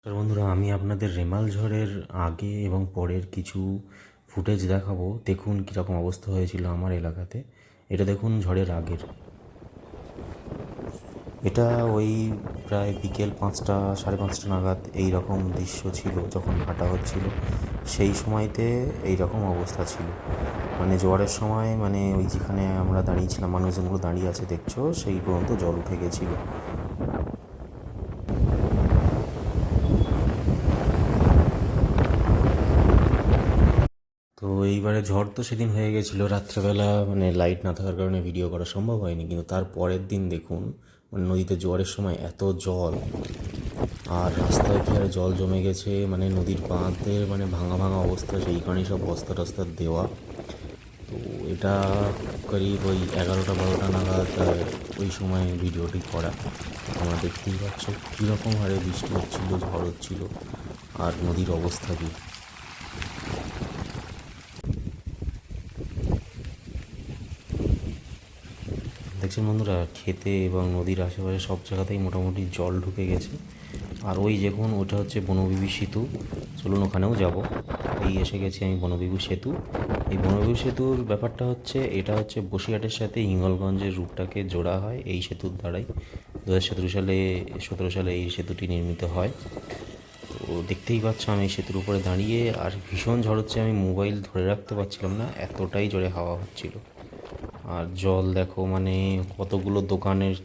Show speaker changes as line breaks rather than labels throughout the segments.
নমস্কার বন্ধুরা, আমি আপনাদের রেমাল ঝড়ের আগে এবং পরের কিছু ফুটেজ দেখাবো। দেখুন কীরকম অবস্থা হয়েছিল আমার এলাকাতে। এটা দেখুন ঝড়ের আগের। এটা ওই প্রায় বিকেল 5টা 5:30 নাগাদ এই রকম দৃশ্য ছিল যখন হাঁটা হচ্ছিল। সেই সময়তে এই রকম অবস্থা ছিল, মানে জোয়ারের সময়, মানে ওই যেখানে আমরা দাঁড়িয়েছিলাম, মানুষজনগুলো দাঁড়িয়ে আছে দেখছো, সেই পর্যন্ত জল উঠে গেছিলো। তো এইবারে ঝড় তো সেদিন হয়ে গেছিলো রাত্রেবেলা, মানে লাইট না থাকার কারণে ভিডিও করা সম্ভব হয়নি। কিন্তু তার পরের দিন দেখুন, মানে নদীতে জোয়ারের সময় এত জল, আর রাস্তায় কি আর জল জমে গেছে, মানে নদীর বাঁধের মানে ভাঙা ভাঙা অবস্থা, সেই কারণেই সব বস্তা টস্তা দেওয়া। তো এটা করিব ওই 11টা 12টা নাগাদ ওই সময় ভিডিওটি করা। তোমরা দেখতেই পাচ্ছ কীরকম হারে বৃষ্টি হচ্ছিলো, ঝড় হচ্ছিলো, আর নদীর অবস্থা কী। দেখছেন বন্ধুরা, খেতে এবং নদীর আশেপাশে সব জায়গাতেই মোটামুটি জল ঢুকে গেছে। আর ওই দেখুন, ওটা হচ্ছে বনবিবি সেতু। চলুন ওখানেও যাব। এই এসে গেছি আমি বনবিবি সেতু। এই বনবিবি সেতুর ব্যাপারটা হচ্ছে, এটা হচ্ছে বসিরহাটের সাথে হিঙ্গলগঞ্জের রুটটাকে জোড়া হয় এই সেতুর দ্বারাই। 2017 সালে এই সেতুটি নির্মিত হয়। তো দেখতেই পাচ্ছ আমি এই সেতুর উপরে দাঁড়িয়ে, আর ভীষণ ঝড় হচ্ছে, আমি মোবাইল ধরে রাখতে পারছিলাম না, এতটাই জোরে হাওয়া হচ্ছিল। আর জল দেখো, মানে কতগুলো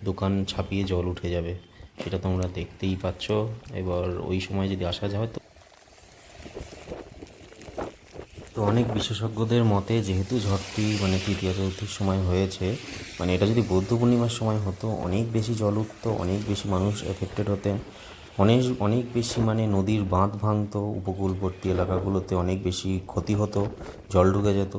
দোকান ছাপিয়ে জল উঠে যাবে, সেটা তোমরা দেখতেই পাচ্ছ। এবার ওই সময় যদি আসা যায় তো অনেক বিশেষজ্ঞদের মতে, যেহেতু ঝড়টি মানে তৃতীয় চতুর্থীর সময় হয়েছে, মানে এটা যদি বৌদ্ধ পূর্ণিমার সময় হতো, অনেক বেশি জল উঠতো, অনেক বেশি মানুষ এফেক্টেড হতেন, অনেক অনেক বেশি, মানে নদীর বাঁধ ভাঙতো, উপকূলবর্তী এলাকাগুলোতে অনেক বেশি ক্ষতি হতো, জল ঢুকে যেত।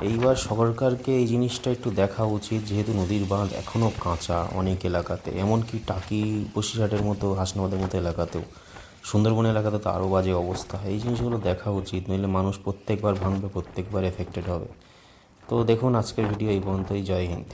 এইবার সরকারকে এই জিনিসটা একটু দেখা উচিত, যেহেতু নদীর বাঁধ এখনও কাঁচা অনেক এলাকাতে, এমনকি টাকি বসিরহাটের মতো হাসনাবাদের মতো এলাকাতেও, সুন্দরবন এলাকাতে তো আরও বাজে অবস্থা। এই জিনিসগুলো দেখা উচিত, নইলে মানুষ প্রত্যেকবার ভাঙবে, প্রত্যেকবার এফেক্টেড হবে। তো দেখুন আজকের ভিডিও এই পর্যন্তই। জয় হিন্দ।